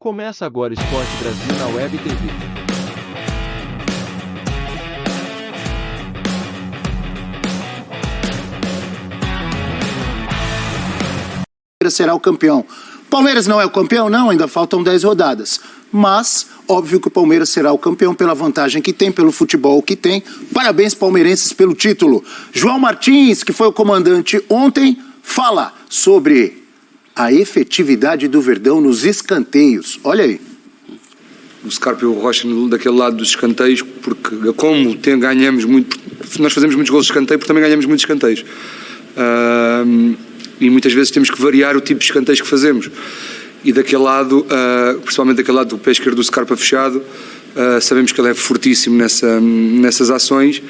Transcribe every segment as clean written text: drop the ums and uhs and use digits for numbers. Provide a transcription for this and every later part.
Começa agora Esporte Brasil na Web TV. Será o campeão. Palmeiras não é o campeão? Não, ainda faltam 10 rodadas. Mas, óbvio que o Palmeiras será o campeão pela vantagem que tem, pelo futebol que tem. Parabéns, palmeirenses, pelo título. João Martins, que foi o comandante ontem, fala sobre a efetividade do Verdão nos escanteios. Olha aí. O Scarpa e o Rocha daquele lado dos escanteios, porque como ganhamos muito, nós fazemos muitos gols de escanteio, porque também ganhamos muitos escanteios. E muitas vezes temos que variar o tipo de escanteios que fazemos. E daquele lado, principalmente daquele lado do pé esquerdo do Scarpa fechado, sabemos que ele é fortíssimo nessas ações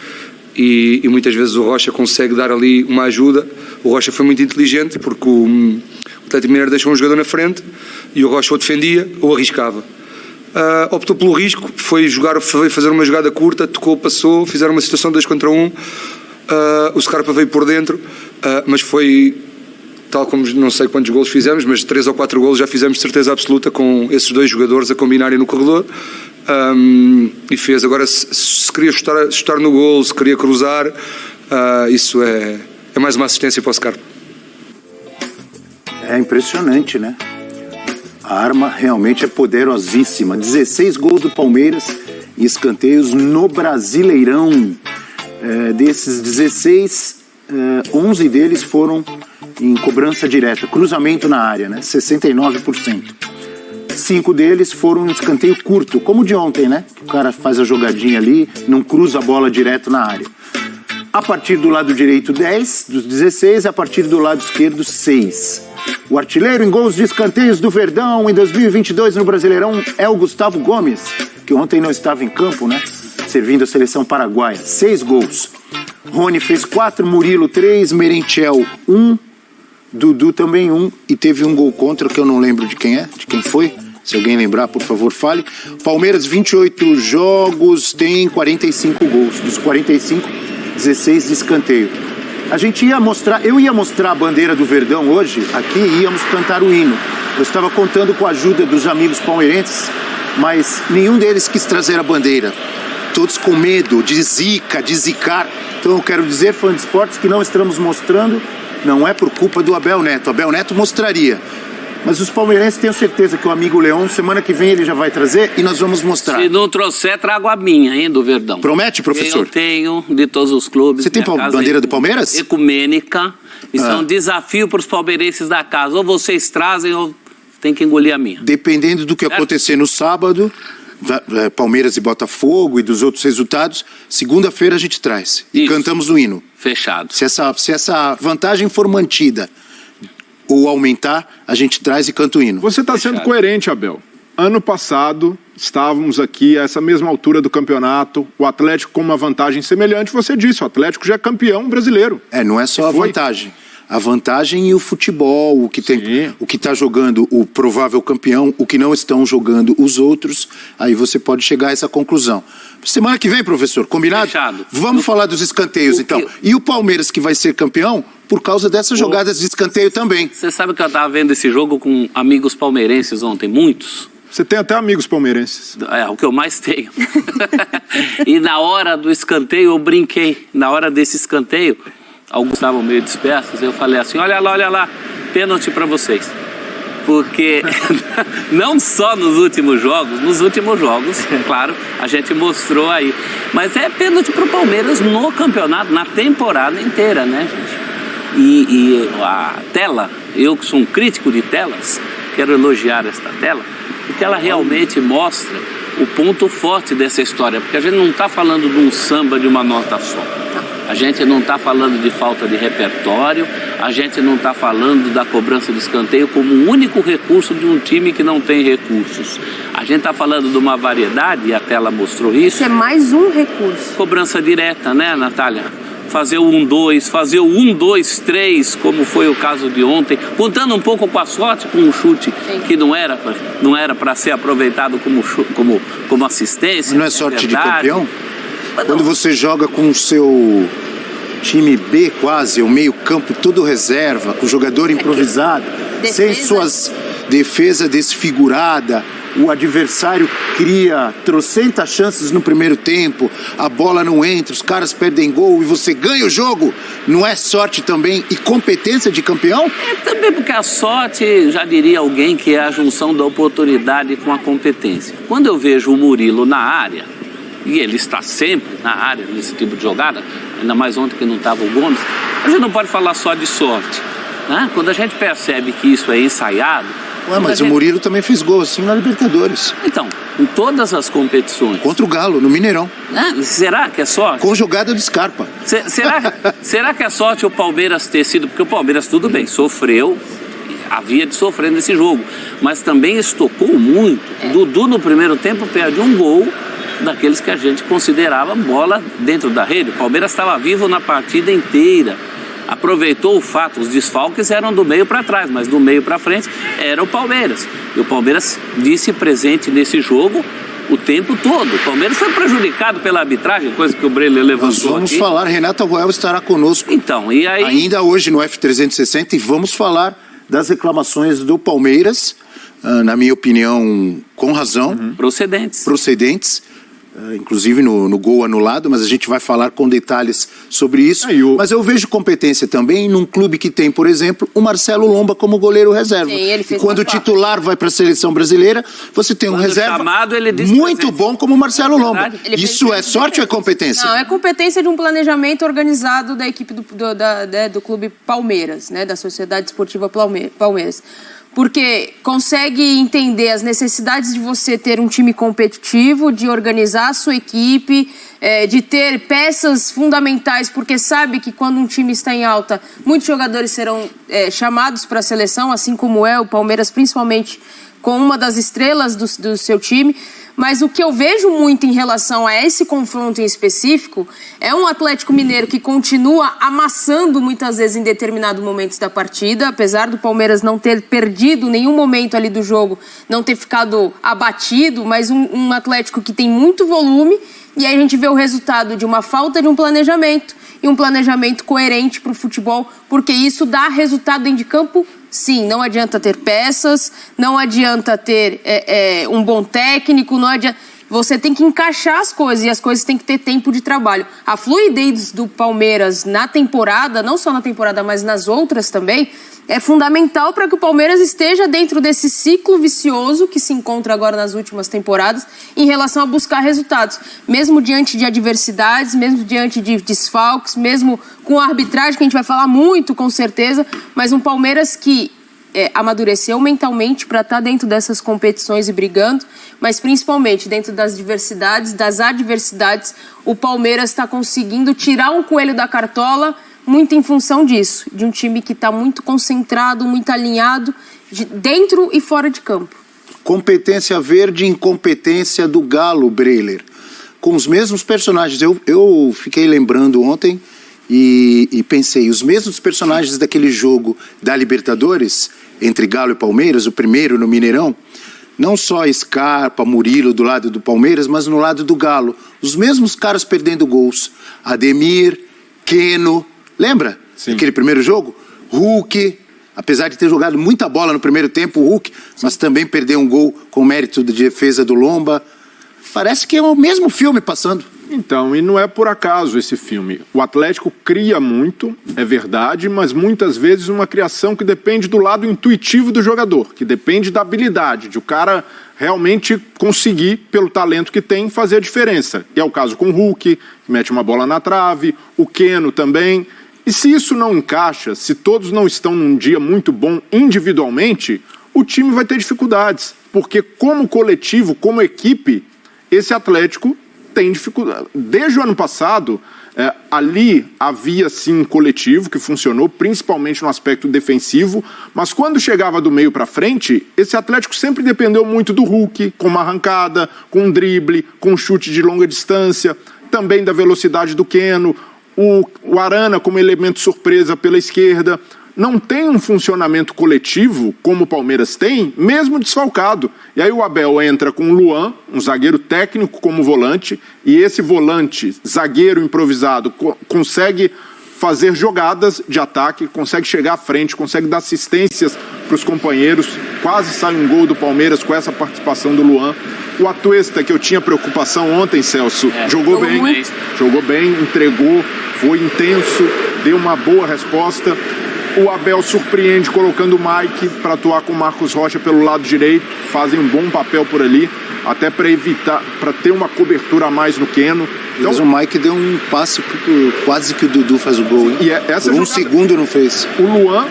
e muitas vezes o Rocha consegue dar ali uma ajuda. O Rocha foi muito inteligente porque o Atlético Mineiro deixou um jogador na frente e o Rocha ou defendia ou arriscava. Optou pelo risco, foi fazer uma jogada curta, tocou, passou, fizeram uma situação 2 contra 1. O Scarpa veio por dentro, mas foi tal como não sei quantos golos fizemos, mas 3 ou 4 golos já fizemos de certeza absoluta com esses 2 jogadores a combinarem no corredor. E fez. Agora, se queria chutar no golo, se queria cruzar, isso é mais uma assistência para o Scarpa. É impressionante, né? A arma realmente é poderosíssima. 16 gols do Palmeiras e escanteios no Brasileirão. Desses 16, 11 deles foram em cobrança direta, cruzamento na área, né? 69%. 5 deles foram em escanteio curto, como o de ontem, né? O cara faz a jogadinha ali, não cruza a bola direto na área. A partir do lado direito, 10 dos 16, a partir do lado esquerdo, 6. O artilheiro em gols de escanteios do Verdão em 2022 no Brasileirão é o Gustavo Gomes, que ontem não estava em campo, né? Servindo a seleção paraguaia. 6 gols. Rony fez 4, Murilo 3, Merentiel 1, Dudu também 1, e teve um gol contra que eu não lembro de quem foi. Se alguém lembrar, por favor, fale. Palmeiras, 28 jogos, tem 45 gols. Dos 45, 16 de escanteio. Eu ia mostrar a bandeira do Verdão hoje, aqui, e íamos cantar o hino. Eu estava contando com a ajuda dos amigos palmeirenses, mas nenhum deles quis trazer a bandeira. Todos com medo de zica, de zicar. Então eu quero dizer, fã de esportes, que não estamos mostrando, não é por culpa do Abel Neto. Abel Neto mostraria. Mas os palmeirenses tenho certeza que o amigo Leão, semana que vem ele já vai trazer e nós vamos mostrar. Se não trouxer, trago a minha, hein, do Verdão. Promete, professor? Eu tenho, de todos os clubes. Você tem bandeira do Palmeiras? Ecumênica. Isso é um desafio para os palmeirenses da casa. Ou vocês trazem ou tem que engolir a minha. Dependendo do que acontecer no sábado, Palmeiras e Botafogo e dos outros resultados, segunda-feira a gente traz. E cantamos o hino. Fechado. Se essa vantagem for mantida ou aumentar, a gente traz e canta o hino. Você está sendo coerente, Abel. Ano passado, estávamos aqui a essa mesma altura do campeonato, o Atlético com uma vantagem semelhante, você disse, o Atlético já é campeão brasileiro. Não é só a vantagem. A vantagem e o futebol, o que está jogando o provável campeão, o que não estão jogando os outros, aí você pode chegar a essa conclusão. Semana que vem, professor, combinado? Fechado. Vamos falar dos escanteios, então. E o Palmeiras que vai ser campeão por causa dessas jogadas de escanteio também. Você sabe que eu estava vendo esse jogo com amigos palmeirenses ontem, muitos? Você tem até amigos palmeirenses. É o que eu mais tenho. E na hora do escanteio eu brinquei. Na hora desse escanteio, alguns estavam meio dispersos, eu falei assim, olha lá, pênalti para vocês. Porque não só nos últimos jogos, claro, a gente mostrou aí, mas é pênalti para o Palmeiras no campeonato, na temporada inteira, né, gente? E a tela, eu que sou um crítico de telas, quero elogiar esta tela, porque ela realmente mostra o ponto forte dessa história, porque a gente não está falando de um samba de uma nota só. A gente não está falando de falta de repertório, a gente não está falando da cobrança de escanteio como o único recurso de um time que não tem recursos. A gente está falando de uma variedade, e a tela mostrou isso. Isso é mais um recurso. Cobrança direta, né, Natália? Fazer o 1-2, fazer o 1-2-3, como foi o caso de ontem, contando um pouco com a sorte, com um chute que não era para ser aproveitado como assistência. Não é sorte de campeão? Quando você joga com o seu time B quase, o meio campo todo reserva, com o jogador improvisado, sem suas defesa desfigurada, o adversário cria trocentas chances no primeiro tempo, a bola não entra, os caras perdem gol e você ganha o jogo, não é sorte também e competência de campeão? É também porque a sorte, já diria alguém, que é a junção da oportunidade com a competência. Quando eu vejo o Murilo na área, e ele está sempre na área nesse tipo de jogada, ainda mais ontem que não estava o Gomes, a gente não pode falar só de sorte, né? Quando a gente percebe que isso é ensaiado... Mas o Murilo também fez gol assim na Libertadores. Então, em todas as competições. Contra o Galo, no Mineirão. Será que é sorte? Com jogada do Scarpa. Será que é sorte o Palmeiras ter sido... Porque o Palmeiras, tudo bem, sofreu, havia de sofrer nesse jogo, mas também estocou muito. Dudu, no primeiro tempo, perde um gol daqueles que a gente considerava bola dentro da rede. O Palmeiras estava vivo na partida inteira. Aproveitou o fato, os desfalques eram do meio para trás, mas do meio para frente era o Palmeiras. E o Palmeiras disse presente nesse jogo o tempo todo. O Palmeiras foi prejudicado pela arbitragem, coisa que o Breler levantou. Nós vamos aqui. falar, Renata Ruel estará conosco então, e aí... ainda hoje no F360 e vamos falar das reclamações do Palmeiras, na minha opinião, com razão. Procedentes. Inclusive no gol anulado, mas a gente vai falar com detalhes sobre isso. Mas eu vejo competência também num clube que tem, por exemplo, o Marcelo Lomba como goleiro reserva. E quando o titular vai para a seleção brasileira, você tem um reserva chamado, muito bom como o Marcelo Lomba. Isso é sorte ou é competência? Não, é competência de um planejamento organizado da equipe do clube Palmeiras, né, da Sociedade Esportiva Palmeiras. Porque consegue entender as necessidades de você ter um time competitivo, de organizar a sua equipe, de ter peças fundamentais, porque sabe que quando um time está em alta, muitos jogadores serão chamados para a seleção, assim como é o Palmeiras, principalmente com uma das estrelas do seu time. Mas o que eu vejo muito em relação a esse confronto em específico é um Atlético Mineiro que continua amassando muitas vezes em determinados momentos da partida, apesar do Palmeiras não ter perdido nenhum momento ali do jogo, não ter ficado abatido, mas um Atlético que tem muito volume, e aí a gente vê o resultado de uma falta de um planejamento e um planejamento coerente para o futebol, porque isso dá resultado dentro de campo. Sim, não adianta ter peças, não adianta ter um bom técnico, não adianta... Você tem que encaixar as coisas e as coisas têm que ter tempo de trabalho. A fluidez do Palmeiras na temporada, não só na temporada, mas nas outras também, é fundamental para que o Palmeiras esteja dentro desse ciclo vicioso que se encontra agora nas últimas temporadas em relação a buscar resultados. Mesmo diante de adversidades, mesmo diante de desfalques, mesmo com a arbitragem, que a gente vai falar muito com certeza, mas um Palmeiras que amadureceu mentalmente para estar dentro dessas competições e brigando, mas principalmente dentro das diversidades, das adversidades, o Palmeiras está conseguindo tirar um coelho da cartola muito em função disso, de um time que está muito concentrado, muito alinhado, dentro e fora de campo. Competência verde e incompetência do Galo, Breler. Com os mesmos personagens. Eu fiquei lembrando ontem e pensei, os mesmos personagens daquele jogo da Libertadores, entre Galo e Palmeiras, o primeiro no Mineirão, não só Scarpa, Murilo do lado do Palmeiras, mas no lado do Galo. Os mesmos caras perdendo gols. Ademir, Keno, lembra? Sim. Aquele primeiro jogo? Hulk, apesar de ter jogado muita bola no primeiro tempo, o Hulk, mas também perdeu um gol com mérito de defesa do Lomba. Parece que é o mesmo filme passando. Então, e não é por acaso esse filme. O Atlético cria muito, é verdade, mas muitas vezes uma criação que depende do lado intuitivo do jogador, que depende da habilidade, de o cara realmente conseguir, pelo talento que tem, fazer a diferença. E é o caso com o Hulk, que mete uma bola na trave, o Keno também. E se isso não encaixa, se todos não estão num dia muito bom individualmente, o time vai ter dificuldades. Porque como coletivo, como equipe, esse Atlético tem dificuldade. Desde o ano passado, ali havia sim um coletivo que funcionou, principalmente no aspecto defensivo, mas quando chegava do meio para frente, esse Atlético sempre dependeu muito do Hulk, com uma arrancada, com um drible, com um chute de longa distância, também da velocidade do Keno, o Arana como elemento surpresa pela esquerda. Não tem um funcionamento coletivo como o Palmeiras tem, mesmo desfalcado. E aí o Abel entra com o Luan, um zagueiro técnico como volante, e esse volante, zagueiro improvisado, consegue fazer jogadas de ataque, consegue chegar à frente, consegue dar assistências para os companheiros. Quase sai um gol do Palmeiras com essa participação do Luan. O Atuesta, que eu tinha preocupação ontem, Celso, jogou bem, entregou, foi intenso, deu uma boa resposta. O Abel surpreende colocando o Mike para atuar com o Marcos Rocha pelo lado direito, fazem um bom papel por ali, até para evitar, para ter uma cobertura a mais no Keno. Então, mas o Mike deu um passe, quase que o Dudu faz o gol, hein? E essa por um segundo não fez. O Luan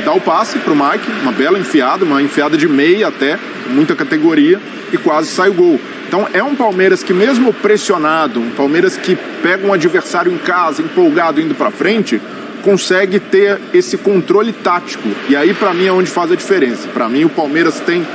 dá o passe para o Mike, uma bela enfiada, uma enfiada de meia até, com muita categoria, e quase sai o gol. Então é um Palmeiras que mesmo pressionado, um Palmeiras que pega um adversário em casa, empolgado, indo para frente, consegue ter esse controle tático. E aí para mim é onde faz a diferença. Para mim o Palmeiras tem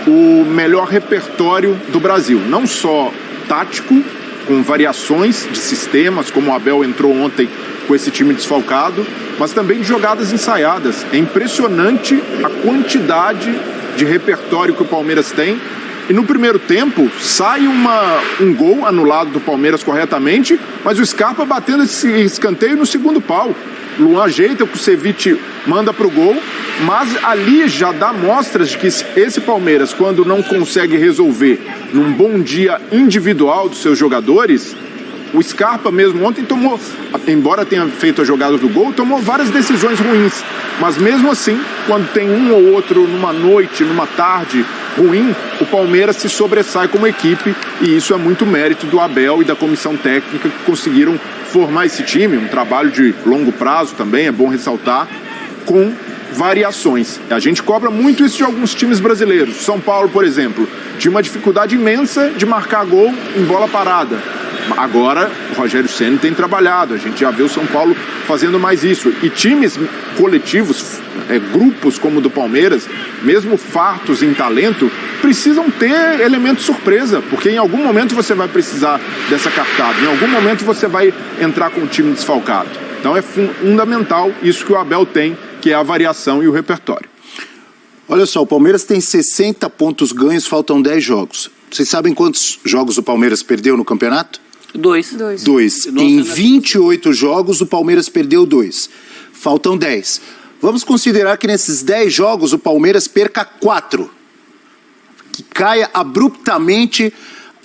o melhor repertório do Brasil, não só tático, com variações de sistemas, como o Abel entrou ontem com esse time desfalcado, mas também de jogadas ensaiadas. É impressionante a quantidade de repertório que o Palmeiras tem. E no primeiro tempo, sai um gol anulado do Palmeiras corretamente, mas o Scarpa batendo esse escanteio no segundo pau. Luan ajeita, o Kusevich manda pro gol, mas ali já dá mostras de que esse Palmeiras, quando não consegue resolver num bom dia individual dos seus jogadores, o Scarpa mesmo ontem tomou, embora tenha feito a jogada do gol, tomou várias decisões ruins. Mas mesmo assim, quando tem um ou outro numa noite, numa tarde ruim, o Palmeiras se sobressai como equipe, e isso é muito mérito do Abel e da comissão técnica que conseguiram formar esse time, um trabalho de longo prazo também, é bom ressaltar, com variações. A gente cobra muito isso de alguns times brasileiros. São Paulo, por exemplo, tinha uma dificuldade imensa de marcar gol em bola parada. Agora, o Rogério Ceni tem trabalhado, a gente já vê o São Paulo fazendo mais isso. E times coletivos, grupos como o do Palmeiras, mesmo fartos em talento, precisam ter elemento surpresa, porque em algum momento você vai precisar dessa cartada, em algum momento você vai entrar com o time desfalcado. Então é fundamental isso que o Abel tem, que é a variação e o repertório. Olha só, o Palmeiras tem 60 pontos ganhos, faltam 10 jogos. Vocês sabem quantos jogos o Palmeiras perdeu no campeonato? 2. Em 28 jogos, o Palmeiras perdeu 2. Faltam 10. Vamos considerar que nesses 10 jogos o Palmeiras perca 4. Que caia abruptamente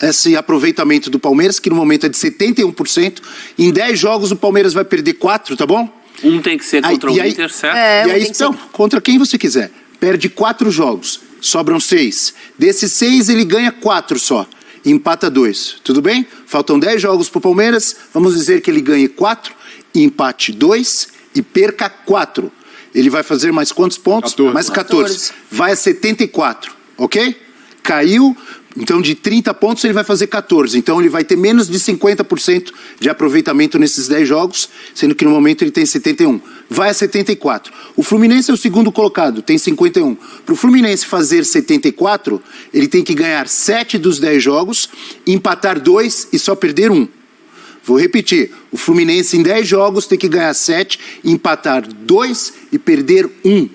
esse aproveitamento do Palmeiras, que no momento é de 71%. Em 10 jogos o Palmeiras vai perder 4, tá bom? Um tem que ser contra o Inter, certo? E aí, então, contra quem você quiser. Perde 4 jogos, sobram 6. Desses 6 ele ganha 4 só. Empata 2, tudo bem? Faltam 10 jogos para o Palmeiras, vamos dizer que ele ganhe 4, empate 2 e perca 4. Ele vai fazer mais quantos pontos? 14. Mais 14. Vai a 74, ok? Caiu, então de 30 pontos ele vai fazer 14. Então ele vai ter menos de 50% de aproveitamento nesses 10 jogos, sendo que no momento ele tem 71. Vai a 74. O Fluminense é o segundo colocado, tem 51. Para o Fluminense fazer 74, ele tem que ganhar 7 dos 10 jogos, empatar 2 e só perder 1. Vou repetir, o Fluminense em 10 jogos tem que ganhar 7, empatar 2 e perder 1.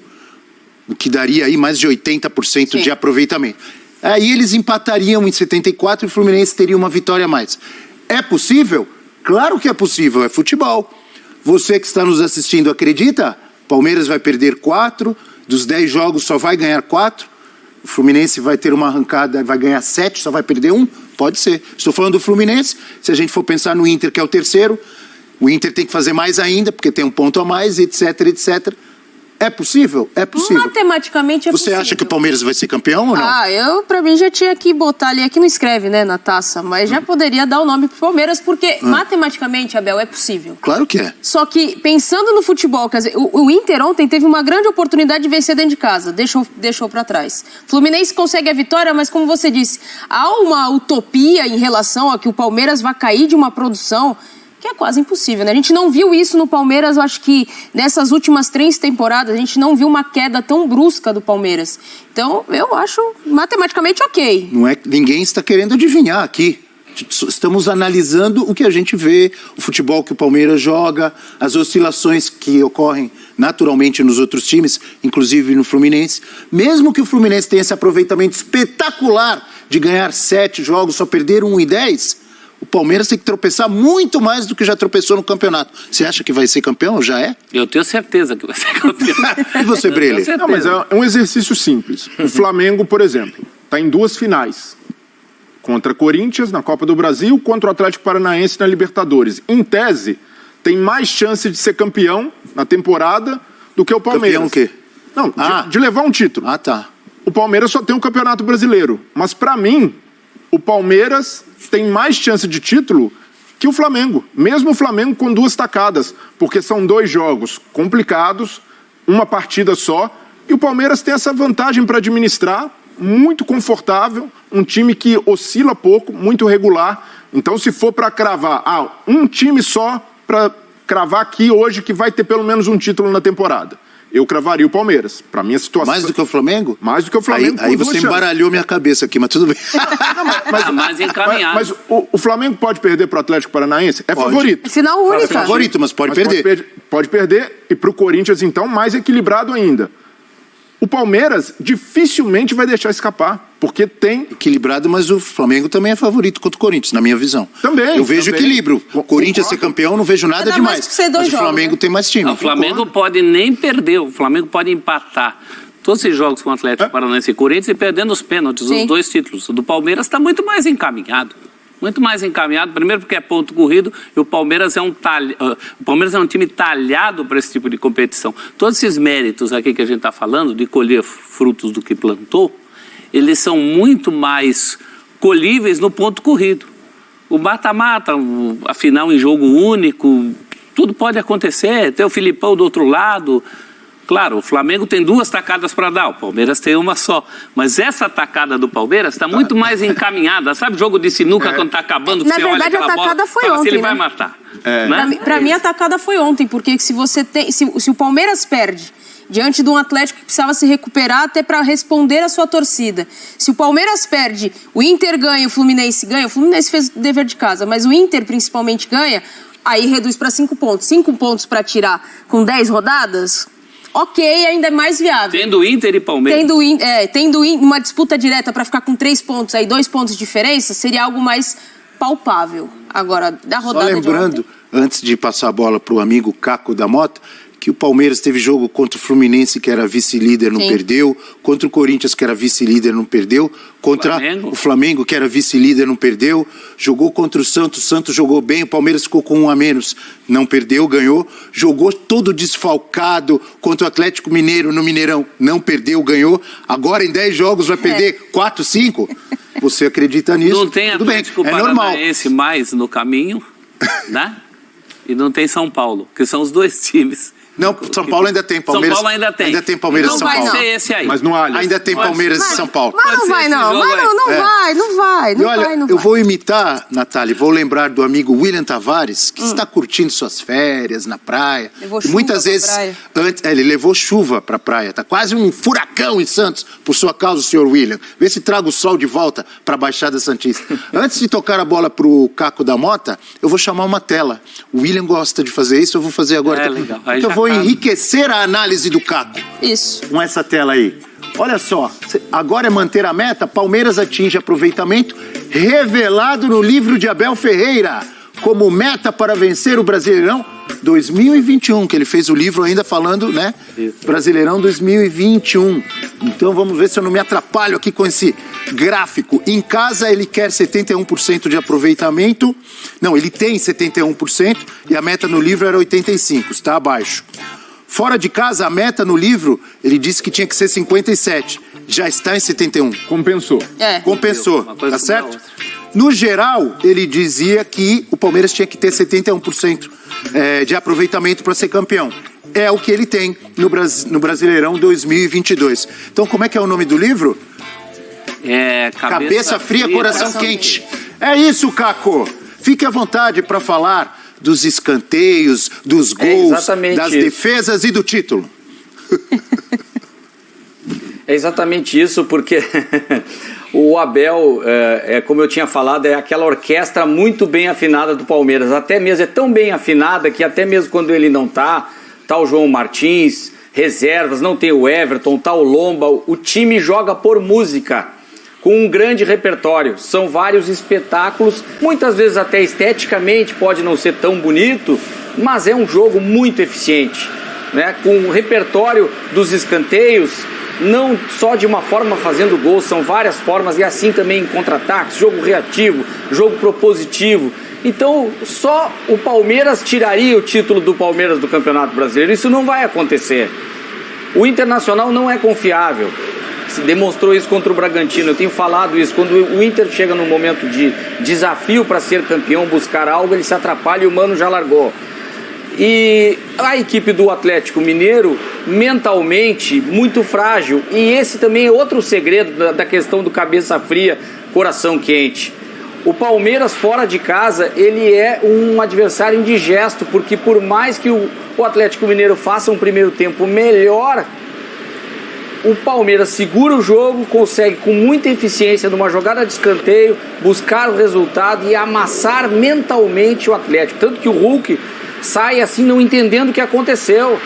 O que daria aí mais de 80% de aproveitamento. Aí eles empatariam em 74 e o Fluminense teria uma vitória a mais. É possível? Claro que é possível, é futebol. Você que está nos assistindo acredita? Palmeiras vai perder 4, dos 10 jogos só vai ganhar 4, o Fluminense vai ter uma arrancada, vai ganhar 7, só vai perder 1? Pode ser. Estou falando do Fluminense, se a gente for pensar no Inter, que é o terceiro, o Inter tem que fazer mais ainda, porque tem um ponto a mais, etc, etc. É possível? É possível. Matematicamente é possível. Você acha que o Palmeiras vai ser campeão ou não? Pra mim já tinha que botar ali, aqui não escreve, né, na taça, mas já poderia dar o nome pro Palmeiras, porque matematicamente, Abel, é possível. Claro que é. Só que, pensando no futebol, quer dizer, o Inter ontem teve uma grande oportunidade de vencer dentro de casa, deixou pra trás. Fluminense consegue a vitória, mas como você disse, há uma utopia em relação a que o Palmeiras vai cair de uma produção que é quase impossível, né? A gente não viu isso no Palmeiras, eu acho que nessas últimas 3 temporadas, a gente não viu uma queda tão brusca do Palmeiras. Então, eu acho matematicamente ok. Não é, ninguém está querendo adivinhar aqui. Estamos analisando o que a gente vê, o futebol que o Palmeiras joga, as oscilações que ocorrem naturalmente nos outros times, inclusive no Fluminense. Mesmo que o Fluminense tenha esse aproveitamento espetacular de ganhar 7 jogos, só perder 1 e 10... O Palmeiras tem que tropeçar muito mais do que já tropeçou no campeonato. Você acha que vai ser campeão ou já é? Eu tenho certeza que vai ser campeão. E você, Brele? Não, mas é um exercício simples. O Flamengo, por exemplo, está em 2 finais. Contra Corinthians na Copa do Brasil, contra o Atlético Paranaense na Libertadores. Em tese, tem mais chance de ser campeão na temporada do que o Palmeiras. Campeão o quê? Não, de levar um título. Ah, tá. O Palmeiras só tem o Campeonato Brasileiro. Mas, para mim, o Palmeiras tem mais chance de título que o Flamengo. Mesmo o Flamengo com 2 tacadas. Porque são 2 jogos complicados, uma partida só. E o Palmeiras tem essa vantagem para administrar, muito confortável, um time que oscila pouco, muito regular. Então, se for para cravar, um time só para cravar aqui hoje que vai ter pelo menos um título na temporada. Eu cravaria o Palmeiras. Para mim, a situação... Mais do que o Flamengo? Mais do que o Flamengo. Aí você embaralhou minha cabeça aqui, mas tudo bem. Mas mais encaminhado. Mas o Flamengo pode perder para o Atlético Paranaense? É Pode. favorito. Final única. É favorito, mas pode perder. Pode perder. E para o Corinthians, então, mais equilibrado ainda. O Palmeiras dificilmente vai deixar escapar, porque tem... Equilibrado, mas o Flamengo também é favorito contra o Corinthians, na minha visão. Também. Eu vejo equilíbrio. O Corinthians ser campeão, não vejo nada Ainda demais. mais que ser 2 Mas o jogos, Flamengo né? tem mais time. Não, o Flamengo pode nem perder, o Flamengo pode empatar todos esses jogos com o Atlético Paranaense e Corinthians e perdendo os pênaltis, Sim. os 2 títulos. O do Palmeiras está muito mais encaminhado. Muito mais encaminhado, primeiro porque é ponto corrido e o Palmeiras é um time talhado para esse tipo de competição. Todos esses méritos aqui que a gente está falando, de colher frutos do que plantou, eles são muito mais colhíveis no ponto corrido. O mata-mata, a final em jogo único, tudo pode acontecer. Tem o Filipão do outro lado. Claro, o Flamengo tem 2 tacadas para dar, o Palmeiras tem uma só. Mas essa tacada do Palmeiras está muito mais encaminhada. Sabe o jogo de sinuca quando está acabando? Na você verdade, olha aquela a tacada bola, foi fala ontem, se ele né? vai matar. Né? Para mim, a tacada foi ontem, porque se você tem, se o Palmeiras perde diante de um Atlético que precisava se recuperar até para responder à sua torcida. Se o Palmeiras perde, o Inter ganha, o Fluminense ganha, o Fluminense fez o dever de casa, mas o Inter principalmente ganha, aí reduz para 5 pontos. 5 pontos para tirar com 10 rodadas... Ok, ainda é mais viável. Tendo Inter e Palmeiras. Tendo uma disputa direta para ficar com 3 pontos, aí 2 pontos de diferença, seria algo mais palpável. Agora, da rodada Só lembrando, de ontem... antes de passar a bola para o amigo Caco da Mota, que o Palmeiras teve jogo contra o Fluminense, que era vice-líder, não perdeu. Contra o Corinthians, que era vice-líder, não perdeu. Contra o Flamengo, que era vice-líder, não perdeu. Jogou contra o Santos jogou bem. O Palmeiras ficou com 1 a menos, não perdeu, ganhou. Jogou todo desfalcado contra o Atlético Mineiro no Mineirão, não perdeu, ganhou. Agora em 10 jogos vai perder 4, 5? Você acredita nisso? Não tem Tudo bem, Atlético é normal. Paranaense mais no caminho, né? E não tem São Paulo, que são os 2 times. Não, São Paulo ainda tem Palmeiras. São Paulo ainda tem. Ainda tem Palmeiras e São Paulo. Não vai ser esse aí. Mas no Allianz. Ainda tem Palmeiras e São Paulo. Mas não vai, não. E olha, eu vou imitar, Natália, vou lembrar do amigo William Tavares, que está curtindo suas férias na praia. Levou E muitas chuva pra vezes, praia. ele levou chuva para a praia. Tá quase um furacão em Santos, por sua causa, senhor William. Vê se traga o sol de volta para a Baixada Santista. Antes de tocar a bola para o Caco da Mota, eu vou chamar uma tela. O William gosta de fazer isso, eu vou fazer agora. Legal. Porque eu vou enriquecer a análise do Caco. Isso. Com essa tela aí. Olha só, agora é manter a meta, Palmeiras atinge aproveitamento revelado no livro de Abel Ferreira como meta para vencer o Brasileirão 2021, que ele fez o livro ainda falando, né? Isso. Brasileirão 2021. Então vamos ver se eu não me atrapalho aqui com esse gráfico. Em casa ele quer 71% de aproveitamento. Não, ele tem 71% e a meta no livro era 85%, está abaixo. Fora de casa, a meta no livro, ele disse que tinha que ser 57. Já está em 71. Compensou. Compensou, Uma coisa tá certo? com a outra. No geral, ele dizia que o Palmeiras tinha que ter 71% de aproveitamento para ser campeão. É o que ele tem no Brasileirão 2022. Então, como é que é o nome do livro? Cabeça Fria, Coração Quente. É isso, Caco. Fique à vontade para falar dos escanteios, dos gols, das defesas e do título. É exatamente isso, porque o Abel, como eu tinha falado, é aquela orquestra muito bem afinada do Palmeiras. Até mesmo é tão bem afinada que até mesmo quando ele não tá o João Martins, reservas, não tem o Everton, tá o Lomba, o time joga por música. com um grande repertório. São vários espetáculos, muitas vezes até esteticamente pode não ser tão bonito, mas é um jogo muito eficiente, né? Com o repertório dos escanteios, não só de uma forma fazendo gols, são várias formas, e assim também em contra-ataques, jogo reativo, jogo propositivo. Então, só o Palmeiras tiraria o título do Palmeiras do Campeonato Brasileiro. Isso não vai acontecer. O Internacional não é confiável. Se demonstrou isso contra o Bragantino. Eu tenho falado isso. Quando o Inter chega num momento de desafio para ser campeão, buscar algo, ele se atrapalha e o Mano já largou. E a equipe do Atlético Mineiro, mentalmente, muito frágil. E esse também é outro segredo da questão do cabeça fria, coração quente. O Palmeiras, fora de casa, ele é um adversário indigesto, porque por mais que o Atlético Mineiro faça um primeiro tempo melhor, o Palmeiras segura o jogo, consegue com muita eficiência, numa jogada de escanteio, buscar o resultado e amassar mentalmente o Atlético. Tanto que o Hulk sai assim não entendendo o que aconteceu.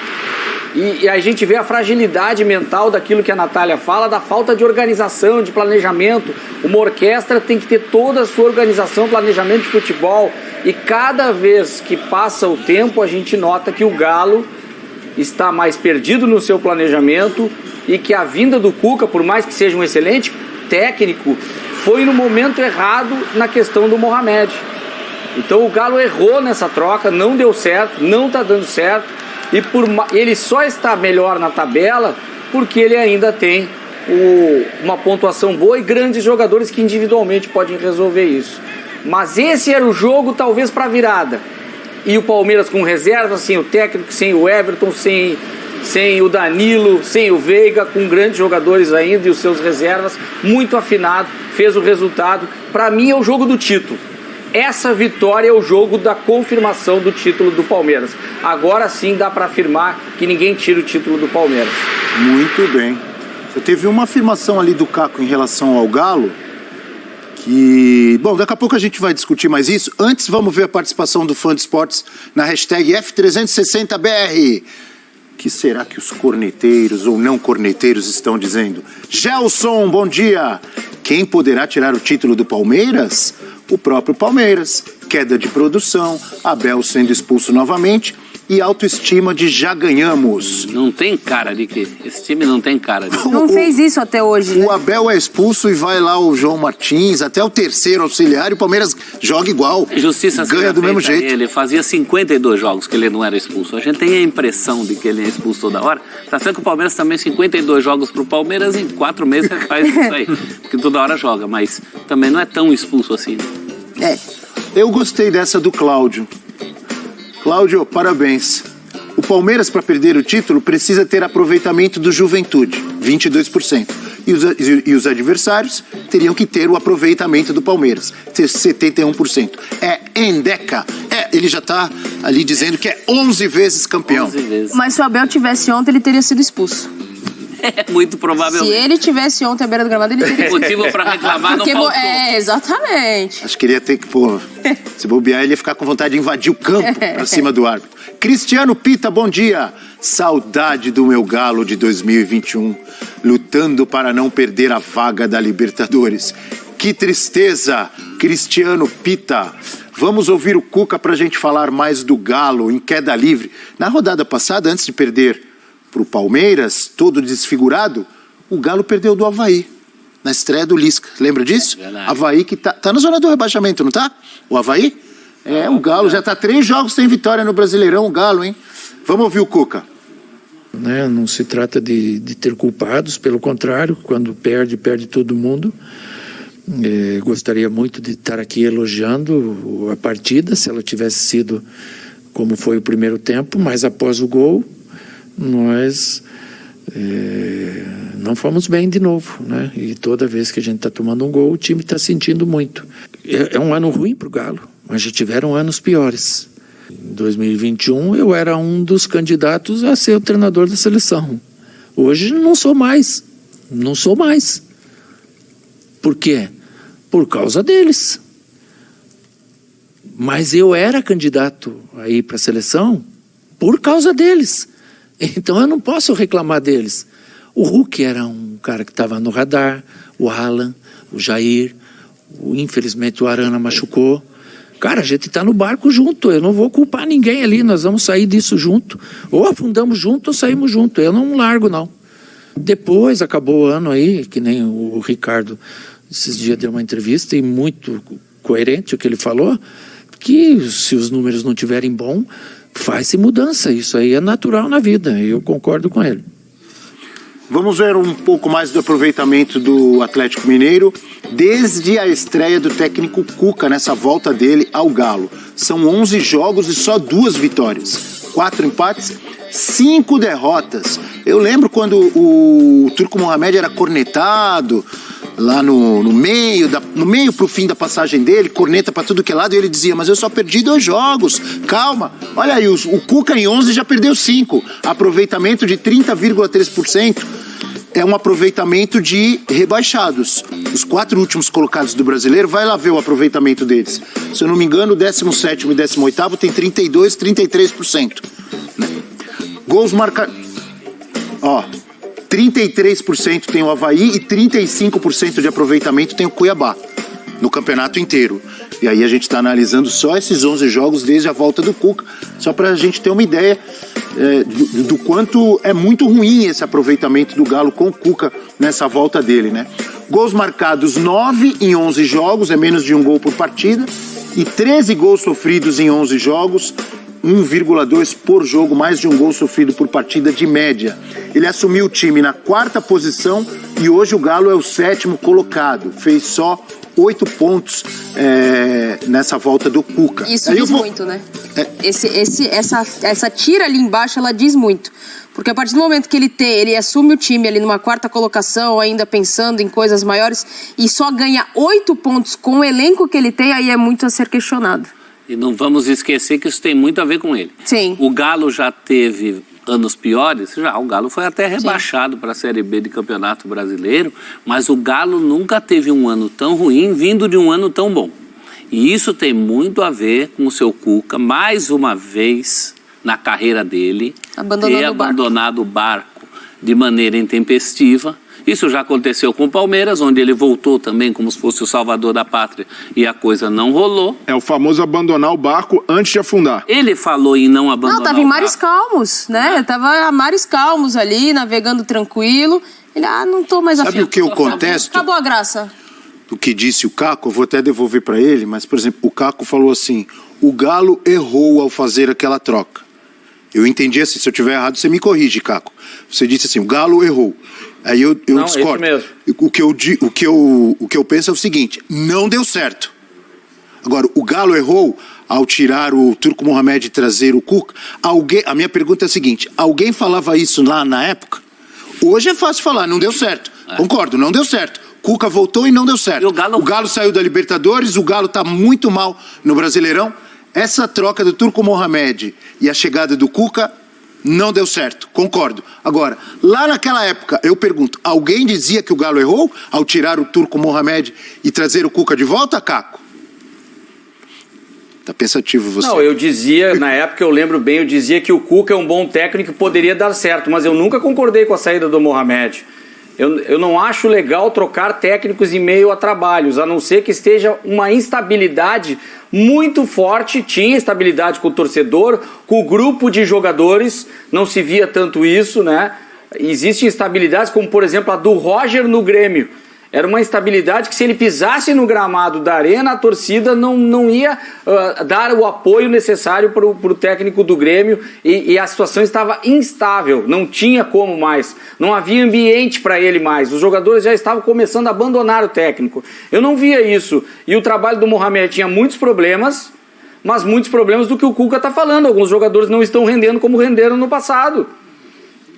E a gente vê a fragilidade mental daquilo que a Natália fala, da falta de organização, de planejamento. Uma orquestra tem que ter toda a sua organização, planejamento de futebol. E cada vez que passa o tempo, a gente nota que o Galo está mais perdido no seu planejamento e que a vinda do Cuca, por mais que seja um excelente técnico, foi no momento errado na questão do Mohamed. Então o Galo errou nessa troca, não deu certo, não está dando certo. E ele só está melhor na tabela porque ele ainda tem uma pontuação boa e grandes jogadores que individualmente podem resolver isso. Mas esse era o jogo talvez para virada. E o Palmeiras com reserva, sem o técnico, sem o Everton, sem o Danilo, sem o Veiga, com grandes jogadores ainda e os seus reservas, muito afinado, fez o resultado. Para mim é o jogo do título. Essa vitória é o jogo da confirmação do título do Palmeiras. Agora sim dá para afirmar que ninguém tira o título do Palmeiras. Muito bem. Eu teve uma afirmação ali do Caco em relação ao Galo, que... Bom, daqui a pouco a gente vai discutir mais isso. Antes, vamos ver a participação do Fã de Esportes na hashtag F360BR. O que será que os corneteiros ou não corneteiros estão dizendo? Gelson, bom dia. Quem poderá tirar o título do Palmeiras? O próprio Palmeiras. Queda de produção, Abel sendo expulso novamente e autoestima de já ganhamos. Não tem cara de que esse time não tem cara de... Não fez isso até hoje, né? O Abel é expulso e vai lá o João Martins, até o terceiro auxiliar, e o Palmeiras joga igual. Justiça ganha do mesmo jeito. Ele fazia 52 jogos que ele não era expulso. A gente tem a impressão de que ele é expulso toda hora. Tá certo que o Palmeiras também 52 jogos pro Palmeiras, em 4 meses ele faz isso aí. Porque toda hora joga, mas também não é tão expulso assim. Eu gostei dessa do Cláudio. Cláudio, parabéns. O Palmeiras, para perder o título, precisa ter aproveitamento do Juventude, 22%. E os adversários teriam que ter o aproveitamento do Palmeiras, 71%. É Endeca. Ele já está ali dizendo que é 11 vezes campeão. 11 vezes. Mas se o Abel tivesse ontem, ele teria sido expulso. Muito provavelmente. Se ele tivesse ontem à beira do gramado, ele teria sido motivo para reclamar não faltou. Exatamente. Acho que ele ia ter que, se bobear, ele ia ficar com vontade de invadir o campo para cima do árbitro. Cristiano Pita, bom dia. Saudade do meu Galo de 2021, lutando para não perder a vaga da Libertadores. Que tristeza, Cristiano Pita. Vamos ouvir o Cuca para a gente falar mais do Galo em queda livre. Na rodada passada, antes de perder para o Palmeiras, todo desfigurado, o Galo perdeu do Avaí, na estreia do Lisca. Lembra disso? Verdade. Avaí que tá na zona do rebaixamento, não tá? O Avaí? O Galo já tá 3 jogos sem vitória no Brasileirão, o Galo, hein? Vamos ouvir o Cuca. Não se trata de ter culpados, pelo contrário, quando perde todo mundo. Gostaria muito de estar aqui elogiando a partida, se ela tivesse sido como foi o primeiro tempo, mas após o gol, nós não fomos bem de novo, né? E toda vez que a gente está tomando um gol, o time está sentindo muito. É um ano ruim para o Galo, mas já tiveram anos piores. Em 2021 eu era um dos candidatos a ser o treinador da seleção. Hoje não sou mais. Por quê? Por causa deles. Mas eu era candidato a ir para a seleção por causa deles. Então eu não posso reclamar deles. O Hulk era um cara que estava no radar, o Alan, o Jair, infelizmente o Arana machucou. Cara, a gente tá no barco junto, eu não vou culpar ninguém ali, nós vamos sair disso junto. Ou afundamos junto ou saímos junto, eu não largo não. Depois acabou o ano aí, que nem o Ricardo esses dias deu uma entrevista e muito coerente o que ele falou, que se os números não tiverem bom, faz-se mudança, isso aí é natural na vida, eu concordo com ele. Vamos ver um pouco mais do aproveitamento do Atlético Mineiro desde a estreia do técnico Cuca nessa volta dele ao Galo. São 11 jogos e só 2 vitórias, 4 empates, 5 derrotas. Eu lembro quando o Turco Mohamed era cornetado lá no meio pro fim da passagem dele, corneta pra tudo que é lado, e ele dizia, mas eu só perdi 2 jogos, calma. Olha aí, o Cuca em 11 já perdeu 5, aproveitamento de 30,3%, é um aproveitamento de rebaixados. Os 4 últimos colocados do Brasileiro, vai lá ver o aproveitamento deles. Se eu não me engano, o 17º e 18º tem 32%, 33%. Gols marcados... 33% tem o Avaí e 35% de aproveitamento tem o Cuiabá no campeonato inteiro. E aí a gente está analisando só esses 11 jogos desde a volta do Cuca, só para a gente ter uma ideia do quanto é muito ruim esse aproveitamento do Galo com o Cuca nessa volta dele, né? Gols marcados 9 em 11 jogos, é menos de 1 gol por partida, e 13 gols sofridos em 11 jogos, 1,2 por jogo, mais de 1 gol sofrido por partida de média. Ele assumiu o time na 4ª posição e hoje o Galo é o 7º colocado. Fez só 8 pontos nessa volta do Cuca. Isso diz muito, né? Essa tira ali embaixo, ela diz muito. Porque a partir do momento que ele assume o time ali numa 4ª colocação, ainda pensando em coisas maiores, e só ganha 8 pontos com o elenco que ele tem, aí é muito a ser questionado. E não vamos esquecer que isso tem muito a ver com ele. Sim. O Galo já teve anos piores, o Galo foi até rebaixado para a Série B de Campeonato Brasileiro, mas o Galo nunca teve um ano tão ruim vindo de um ano tão bom. E isso tem muito a ver com o seu Cuca, mais uma vez na carreira dele, ter abandonado o barco de maneira intempestiva. Isso já aconteceu com o Palmeiras, onde ele voltou também como se fosse o salvador da pátria e a coisa não rolou. É o famoso abandonar o barco antes de afundar. Ele falou em não abandonar o barco. Não, tava em mares calmos, né? Tava a mares calmos ali, navegando tranquilo. Ele, não tô mais afim. Sabe o que eu contesto? Acabou a graça. O que disse o Caco, eu vou até devolver para ele, mas, por exemplo, o Caco falou assim, o Galo errou ao fazer aquela troca. Eu entendi assim, se eu tiver errado, você me corrige, Caco. Você disse assim, o Galo errou. Aí eu não, discordo. Mesmo. O que eu penso é o seguinte, não deu certo. Agora, o Galo errou ao tirar o Turco Mohamed e trazer o Cuca. A minha pergunta é a seguinte, alguém falava isso lá na época? Hoje é fácil falar, não deu certo. Concordo, não deu certo. Cuca voltou e não deu certo. O Galo saiu da Libertadores, o Galo está muito mal no Brasileirão. Essa troca do Turco Mohamed e a chegada do Cuca não deu certo, concordo. Agora, lá naquela época, eu pergunto, alguém dizia que o Galo errou ao tirar o Turco Mohamed e trazer o Cuca de volta, Caco? Tá pensativo você. Não, eu dizia, na época eu lembro bem, eu dizia que o Cuca é um bom técnico e poderia dar certo, mas eu nunca concordei com a saída do Mohamed. Eu não acho legal trocar técnicos em meio a trabalhos, a não ser que esteja uma instabilidade muito forte. Tinha estabilidade com o torcedor, com o grupo de jogadores, não se via tanto isso, né? Existem instabilidades como, por exemplo, a do Roger no Grêmio. Era uma instabilidade que se ele pisasse no gramado da arena, a torcida não ia dar o apoio necessário para o técnico do Grêmio e a situação estava instável, não tinha como mais, não havia ambiente para ele mais, os jogadores já estavam começando a abandonar o técnico. Eu não via isso e o trabalho do Mohamed tinha muitos problemas, mas muitos problemas do que o Cuca está falando, alguns jogadores não estão rendendo como renderam no passado.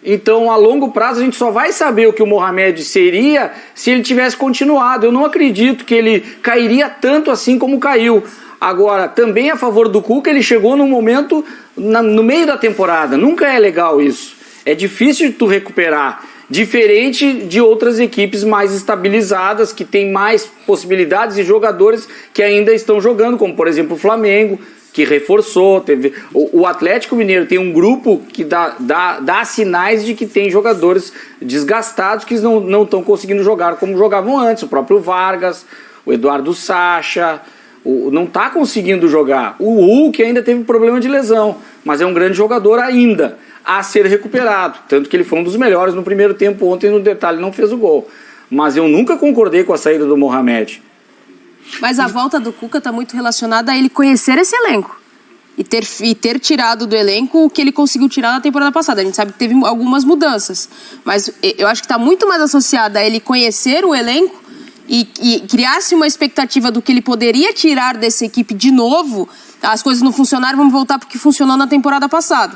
Então, a longo prazo, a gente só vai saber o que o Mohamed seria se ele tivesse continuado. Eu não acredito que ele cairia tanto assim como caiu. Agora, também a favor do Cuca, ele chegou num momento no meio da temporada. Nunca é legal isso. É difícil de tu recuperar. Diferente de outras equipes mais estabilizadas, que têm mais possibilidades e jogadores que ainda estão jogando, como, por exemplo, o Flamengo, que reforçou. O Atlético Mineiro tem um grupo que dá sinais de que tem jogadores desgastados que não estão conseguindo jogar como jogavam antes. O próprio Vargas, o Eduardo Sacha, não está conseguindo jogar. O Hulk ainda teve problema de lesão, mas é um grande jogador ainda a ser recuperado. Tanto que ele foi um dos melhores no primeiro tempo ontem, no detalhe não fez o gol. Mas eu nunca concordei com a saída do Mohamed. Mas a volta do Cuca está muito relacionada a ele conhecer esse elenco. E ter tirado do elenco o que ele conseguiu tirar na temporada passada. A gente sabe que teve algumas mudanças. Mas eu acho que está muito mais associada a ele conhecer o elenco e criar-se uma expectativa do que ele poderia tirar dessa equipe de novo. As coisas não funcionaram, vamos voltar porque funcionou na temporada passada.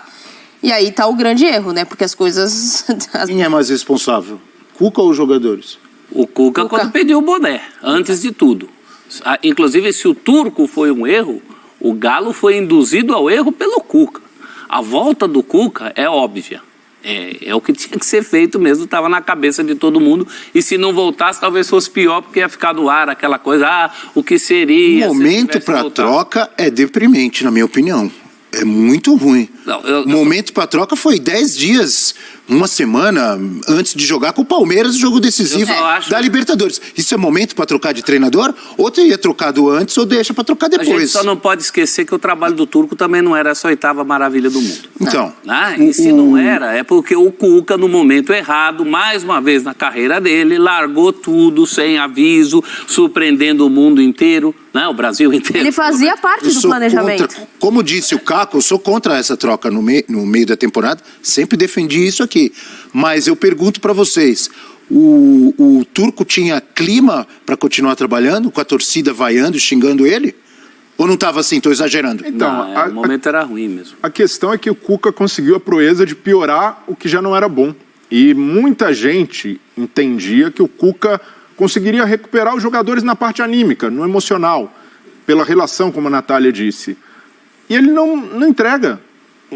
E aí está o grande erro, né? Porque as coisas... Quem é mais responsável? Cuca ou os jogadores? O Cuca quando pediu o boné, antes de tudo. Inclusive, se o Turco foi um erro, o Galo foi induzido ao erro pelo Cuca. A volta do Cuca é óbvia. É o que tinha que ser feito mesmo, estava na cabeça de todo mundo. E se não voltasse, talvez fosse pior, porque ia ficar no ar aquela coisa, o que seria... O momento para troca é deprimente, na minha opinião. É muito ruim. O momento para troca foi 10 dias, uma semana antes de jogar com o Palmeiras, o jogo decisivo da Libertadores. Isso é momento para trocar de treinador? Ou teria trocado antes ou deixa para trocar depois? A gente só não pode esquecer que o trabalho do Turco também não era essa 8ª maravilha do mundo. Então. E se não era, é porque o Cuca, no momento errado, mais uma vez na carreira dele, largou tudo sem aviso, surpreendendo o mundo inteiro, o Brasil inteiro. Ele fazia parte do planejamento. Como disse o Caco, eu sou contra essa troca no meio da temporada, sempre defendi isso aqui. Mas eu pergunto para vocês, o Turco tinha clima para continuar trabalhando, com a torcida vaiando, xingando ele? Ou não estava assim, estou exagerando? Então, o momento era ruim mesmo. A questão é que o Cuca conseguiu a proeza de piorar o que já não era bom. E muita gente entendia que o Cuca conseguiria recuperar os jogadores na parte anímica, no emocional, pela relação, como a Natália disse. E ele não entrega.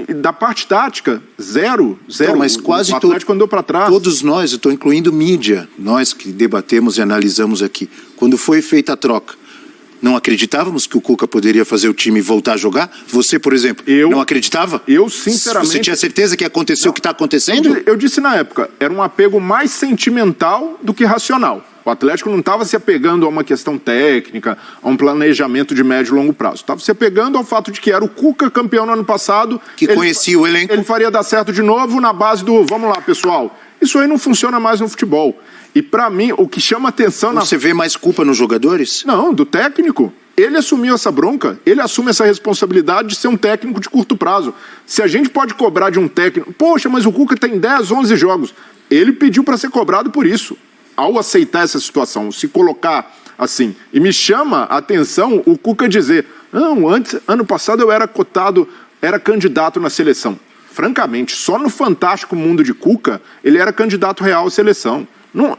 Da parte tática, zero. Então, mas quase o Atlético andou para trás. Todos nós, eu estou incluindo mídia, nós que debatemos e analisamos aqui, quando foi feita a troca, não acreditávamos que o Cuca poderia fazer o time voltar a jogar? Você, por exemplo, não acreditava? Eu, sinceramente... Você tinha certeza que ia acontecer o que está acontecendo? Eu disse na época, era um apego mais sentimental do que racional. O Atlético não estava se apegando a uma questão técnica, a um planejamento de médio e longo prazo. Estava se apegando ao fato de que era o Cuca campeão no ano passado. Que conhecia o elenco. Ele faria dar certo de novo na base do, vamos lá, pessoal. Isso aí não funciona mais no futebol. E para mim, o que chama atenção... Você vê mais culpa nos jogadores? Não, do técnico. Ele assumiu essa bronca, ele assume essa responsabilidade de ser um técnico de curto prazo. Se a gente pode cobrar de um técnico... Poxa, mas o Cuca tem 10, 11 jogos. Ele pediu para ser cobrado por isso. Ao aceitar essa situação, se colocar assim, e me chama a atenção o Cuca dizer, não, antes, ano passado eu era cotado, era candidato na seleção. Francamente, só no fantástico mundo de Cuca, ele era candidato real à seleção. Não,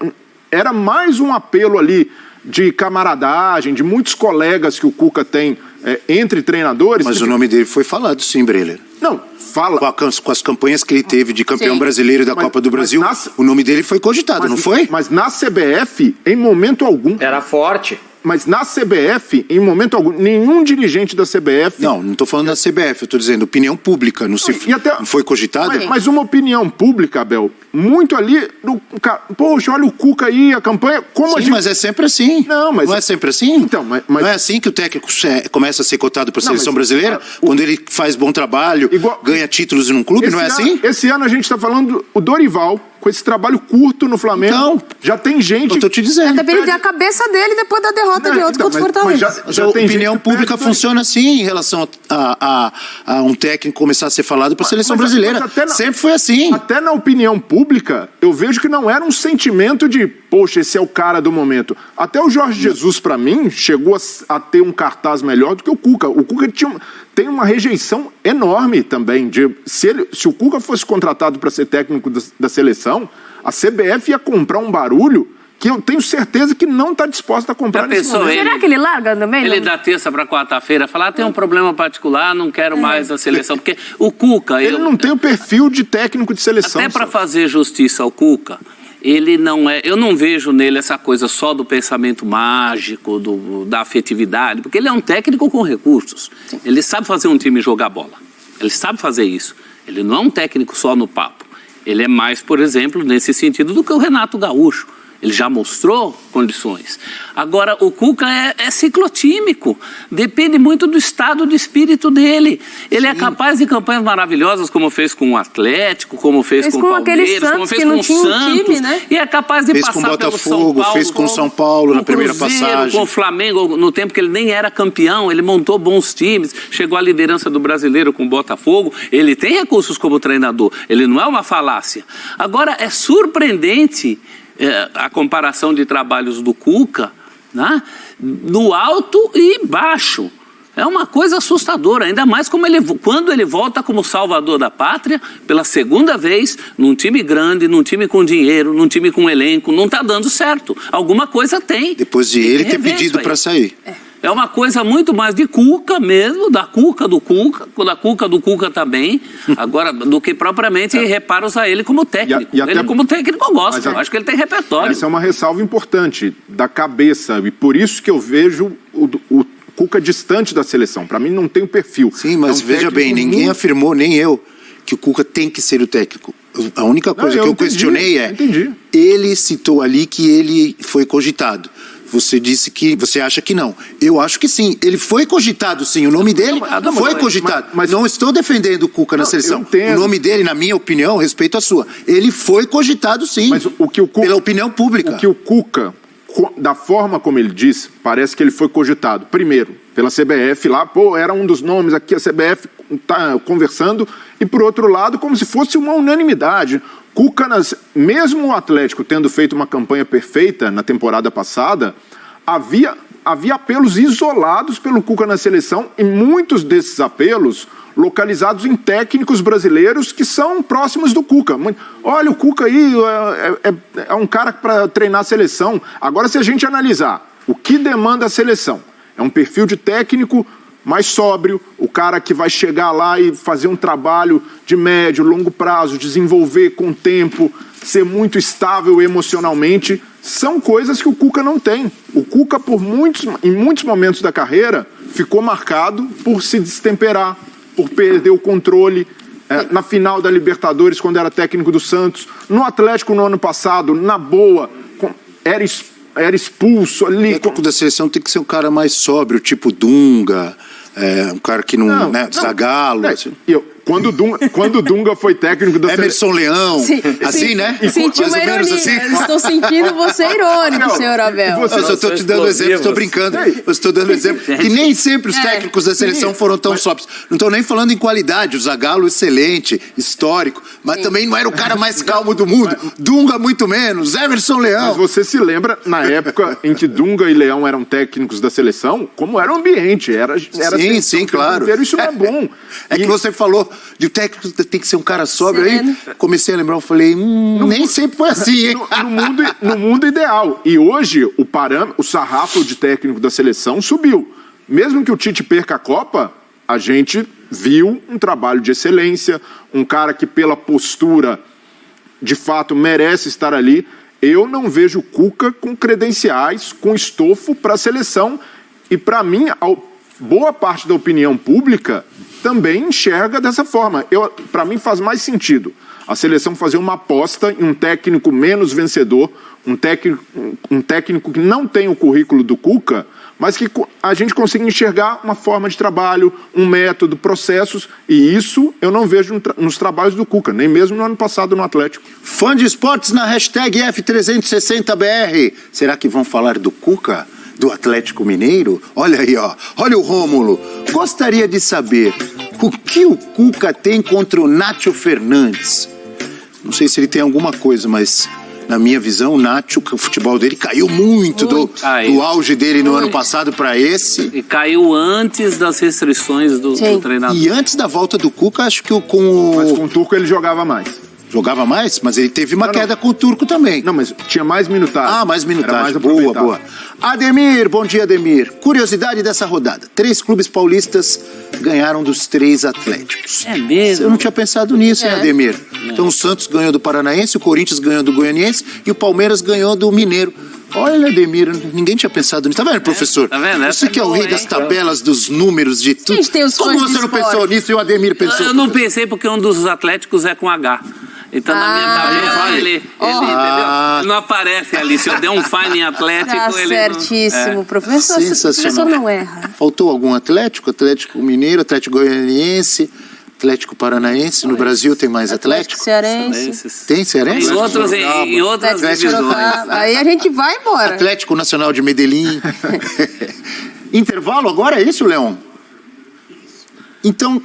era mais um apelo ali de camaradagem, de muitos colegas que o Cuca tem entre treinadores. Mas o nome dele foi falado, sim, Breler. Não, fala. Com as campanhas que ele teve de campeão brasileiro da Copa do Brasil, o nome dele foi cogitado, não foi? Mas na CBF, em momento algum... Era forte. Mas na CBF, em momento algum, nenhum dirigente da CBF... Não estou falando da CBF, eu estou dizendo opinião pública, não foi cogitada? Mas uma opinião pública, Abel, muito ali... Poxa, olha o Cuca aí, a campanha... Mas é sempre assim. Não é sempre assim? Então, não é assim que o técnico começa a ser cotado para a seleção brasileira? Quando ele faz bom trabalho, ganha títulos em um clube, não é assim? Esse ano a gente está falando o Dorival, com esse trabalho curto no Flamengo. Então, já tem gente... Eu estou te dizendo. Até ele deu a cabeça dele depois da derrota de outro contra o Fortaleza. Mas a opinião pública funciona assim em relação a um técnico começar a ser falado para a seleção brasileira. Sempre foi assim. Até na opinião pública, eu vejo que não era um sentimento de, poxa, esse é o cara do momento. Até o Jorge Jesus, para mim, chegou a ter um cartaz melhor do que o Cuca. O Cuca tem uma rejeição enorme também. Se o Cuca fosse contratado para ser técnico da seleção, a CBF ia comprar um barulho que eu tenho certeza que não está disposta a comprar nesse momento. Será que ele larga também? Ele dá terça para quarta-feira, falar, tem um problema particular, não quero mais a seleção. Porque o Cuca... Ele não tem o perfil de técnico de seleção. Até para fazer justiça ao Cuca, ele não é... Eu não vejo nele essa coisa só do pensamento mágico, da afetividade, porque ele é um técnico com recursos. Sim. Ele sabe fazer um time jogar bola. Ele sabe fazer isso. Ele não é um técnico só no papo. Ele é mais, por exemplo, nesse sentido, do que o Renato Gaúcho. Ele já mostrou condições. Agora, o Cuca é ciclotímico. Depende muito do estado de espírito dele. Ele é capaz de campanhas maravilhosas, como fez com o Atlético, como fez com o Palmeiras, como fez com o Santos. Time, né? E é capaz de fez passar com o pelo Botafogo, São Paulo. Fez com o São Paulo na primeira passagem. Com o Flamengo, no tempo que ele nem era campeão, ele montou bons times, chegou à liderança do brasileiro com o Botafogo. Ele tem recursos como treinador. Ele não é uma falácia. Agora, é surpreendente... a comparação de trabalhos do Cuca, né? No alto e baixo. É uma coisa assustadora, ainda mais quando ele volta como salvador da pátria, pela segunda vez, num time grande, num time com dinheiro, num time com elenco, não está dando certo. Alguma coisa tem. Depois de ele ter pedido para sair. É uma coisa muito mais de Cuca mesmo, da Cuca do Cuca também, agora, do que propriamente reparos a ele como técnico. Ele como técnico eu gosto, eu acho que ele tem repertório. Essa é uma ressalva importante da cabeça, e por isso que eu vejo o Cuca distante da seleção. Para mim não tem o perfil. Sim, mas veja bem, ninguém afirmou, nem eu, que o Cuca tem que ser o técnico. A única coisa que eu questionei ele citou ali que ele foi cogitado. Você disse que você acha que não. Eu acho que sim. Ele foi cogitado, sim. O nome dele foi cogitado. Mas não estou defendendo o Cuca na seleção. O nome dele, na minha opinião, respeito à sua, ele foi cogitado, sim. Mas pela opinião pública. O que o Cuca, da forma como ele disse, parece que ele foi cogitado. Primeiro, pela CBF lá, era um dos nomes aqui, a CBF está conversando. E por outro lado, como se fosse uma unanimidade. Cuca, mesmo o Atlético tendo feito uma campanha perfeita na temporada passada, havia apelos isolados pelo Cuca na seleção e muitos desses apelos localizados em técnicos brasileiros que são próximos do Cuca. Olha, o Cuca aí é um cara para treinar a seleção. Agora, se a gente analisar o que demanda a seleção, é um perfil de técnico mais sóbrio, o cara que vai chegar lá e fazer um trabalho de médio, longo prazo, desenvolver com o tempo, ser muito estável emocionalmente, são coisas que o Cuca não tem. O Cuca, em muitos momentos da carreira, ficou marcado por se destemperar, por perder o controle. Na final da Libertadores, quando era técnico do Santos, no Atlético no ano passado, na boa, era expulso ali. O técnico da seleção tem que ser um cara mais sóbrio, tipo Dunga, um cara que não Zagallo. Assim. Quando o Dunga foi técnico da Emerson Leão, assim, né? Sentiu uma ironia. Assim. Estou sentindo você irônico, senhor Abel. Eu só estou te dando exemplo, estou brincando. Eu estou dando exemplo. Que nem sempre os técnicos da seleção foram tão sóbrios. Não estou nem falando em qualidade. O Zagallo, excelente, histórico, mas também não era o cara mais calmo do mundo. Dunga, muito menos. Emerson Leão. Mas você se lembra, na época em que Dunga e Leão eram técnicos da seleção, como era o ambiente? Sim, claro. Isso não é bom. É que você falou de o técnico tem que ser um cara sóbrio. Aí comecei a lembrar, eu falei, nem sempre foi assim, hein? No mundo ideal. E hoje o sarrafo de técnico da seleção subiu. Mesmo que o Tite perca a Copa, a gente viu um trabalho de excelência, um cara que pela postura de fato merece estar ali. Eu não vejo o Cuca com credenciais, com estofo para a seleção. E para mim, boa parte da opinião pública também enxerga dessa forma. Para mim faz mais sentido a seleção fazer uma aposta em um técnico menos vencedor, um técnico que não tem o currículo do Cuca, mas que a gente consiga enxergar uma forma de trabalho, um método, processos, e isso eu não vejo nos trabalhos do Cuca, nem mesmo no ano passado no Atlético. Fã de esportes na hashtag F360BR. Será que vão falar do Cuca? Do Atlético Mineiro? Olha aí, ó. Olha o Rômulo. Gostaria de saber o que o Cuca tem contra o Nátio Fernandes. Não sei se ele tem alguma coisa, mas na minha visão, o Nátio, o futebol dele caiu muito do auge dele no ano passado para esse. E caiu antes das restrições do treinador. E antes da volta do Cuca, acho que Mas com o Turco ele jogava mais. Jogava mais, mas ele teve uma queda com o Turco também. Não, mas tinha mais minutagem. Ah, mais Era minutagem. mais Boa, aproveitado. boa. Ademir, bom dia, Ademir. Curiosidade dessa rodada. 3 clubes paulistas ganharam dos 3 Atléticos. É mesmo? Eu não tinha pensado nisso, hein, Ademir? Então o Santos ganhou do Paranaense, o Corinthians ganhou do Goianiense e o Palmeiras ganhou do Mineiro. Olha, Ademir, ninguém tinha pensado nisso. Tá vendo, professor? Tá vendo? Você que é o rei das tabelas, dos números, de tudo. Gente, tem os Como fãs de você não esporte. pensou nisso e o Ademir pensou? Eu não pensei porque um dos Atléticos é com H. Então na minha tabela ele entendeu? Ele não aparece ali. Se eu der um fine em Atlético, Tá ele certíssimo, não... professor. O Sensacional. professor não erra. Faltou algum Atlético? Atlético Mineiro, Atlético Goianiense, Atlético Paranaense. No Brasil tem mais Atlético? Cearense. Tem Cearense? Em outras Atlético divisões. Sorocaba. Aí a gente vai embora. Atlético Nacional de Medellín. Intervalo agora, é isso, Leão? Então,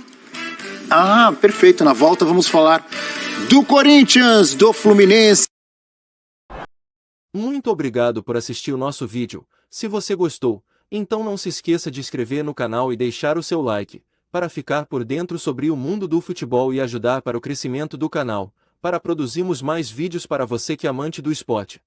perfeito. Na volta vamos falar do Corinthians, do Fluminense. Muito obrigado por assistir o nosso vídeo. Se você gostou, então não se esqueça de inscrever no canal e deixar o seu like, para ficar por dentro sobre o mundo do futebol e ajudar para o crescimento do canal, para produzirmos mais vídeos para você que é amante do esporte.